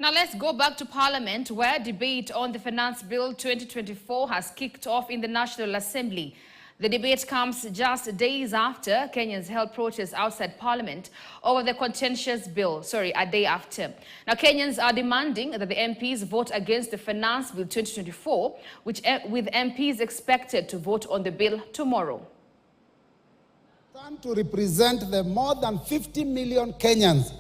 Now let's go back to Parliament, where debate on the Finance Bill 2024 has kicked off in the National Assembly. The debate comes just days after Kenyans held protests outside Parliament over the contentious bill. A day after. Now Kenyans are demanding that the MPs vote against the Finance Bill 2024, with MPs expected to vote on the bill tomorrow. To represent the more than 50 million Kenyans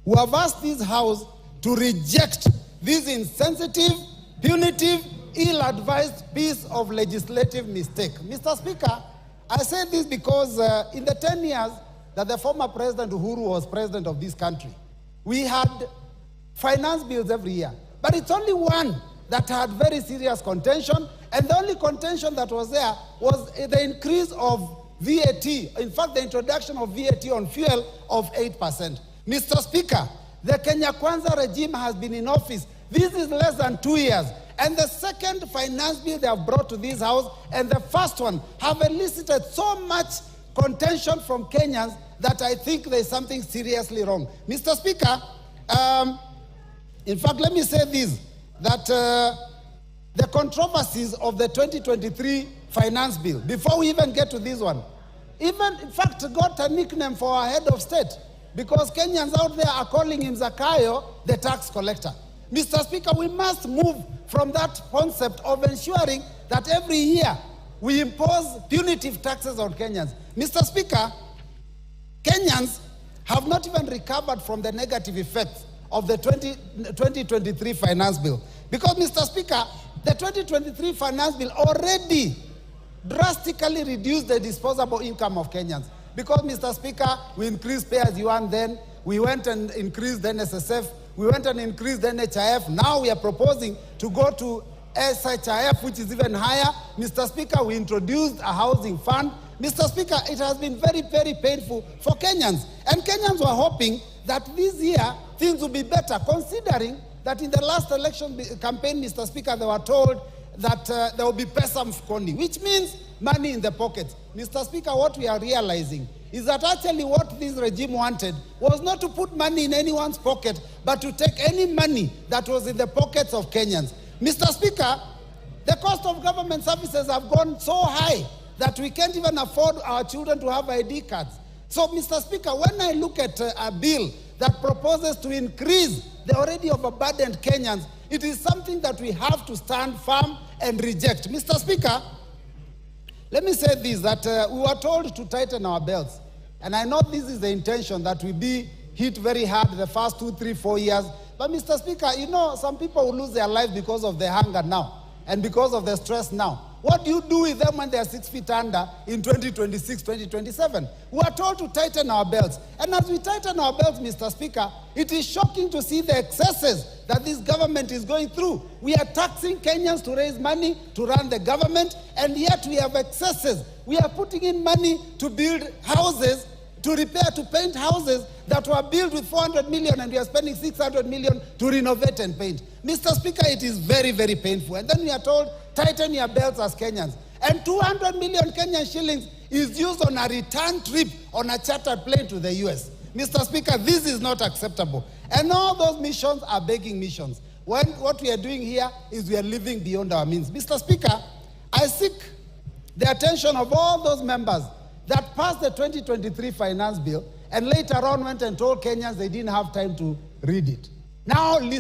who have asked this House to reject this insensitive, punitive, ill-advised piece of legislative mistake. Mr. Speaker, I say this because in the 10 years that the former President Uhuru was president of this country, we had finance bills every year. But it's only one that had very serious contention, and the only contention that was there was the increase of VAT, in fact, the introduction of VAT on fuel of 8%. Mr. Speaker, the Kenya Kwanza regime has been in office. This is less than 2 years. And the second finance bill they have brought to this House and the first one have elicited so much contention from Kenyans that I think there is something seriously wrong. Mr. Speaker, in fact, let me say this, that the controversies of the 2023 finance bill, before we even get to this one, even, in fact, got a nickname for our head of state, because Kenyans out there are calling him Zakayo, the tax collector. Mr. Speaker, we must move from that concept of ensuring that every year we impose punitive taxes on Kenyans. Mr. Speaker, Kenyans have not even recovered from the negative effects of the 2023 finance bill. Because, Mr. Speaker, the 2023 finance bill already drastically reduced the disposable income of Kenyans. Because, Mr. Speaker, we increased pay as you earn then, we went and increased the NSSF, we went and increased the NHIF. Now we are proposing to go to SHIF, which is even higher. Mr. Speaker, we introduced a housing fund. Mr. Speaker, it has been very, very painful for Kenyans. And Kenyans were hoping that this year things will be better, considering that in the last election campaign, Mr. Speaker, they were told that there will be pesa mfukoni, which means money in the pockets. Mr. Speaker, what we are realizing is that actually what this regime wanted was not to put money in anyone's pocket, but to take any money that was in the pockets of Kenyans. Mr. Speaker, the cost of government services have gone so high that we can't even afford our children to have ID cards. So, Mr. Speaker, when I look at a bill that proposes to increase the already overburdened Kenyans, it is something that we have to stand firm and reject. Mr. Speaker, let me say this, that we were told to tighten our belts. And I know this is the intention, that we be hit very hard the first 2, 3, 4 years. But, Mr. Speaker, you know, some people will lose their lives because of the hunger now and because of the stress now. What do you do with them when they are 6 feet under in 2026, 2027? We are told to tighten our belts. And as we tighten our belts, Mr. Speaker, it is shocking to see the excesses that this government is going through. We are taxing Kenyans to raise money to run the government, and yet we have excesses. We are putting in money to build houses, to repair, to paint houses that were built with 400 million, and we are spending 600 million to renovate and paint. Mr. Speaker, it is very, very painful. And then we are told, tighten your belts as Kenyans. And 200 million Kenyan shillings is used on a return trip on a chartered plane to the US. Mr. Speaker, this is not acceptable. And all those missions are begging missions. When what we are doing here is we are living beyond our means. Mr. Speaker, I seek the attention of all those members that passed the 2023 finance bill and later on went and told Kenyans they didn't have time to read it. Now listen.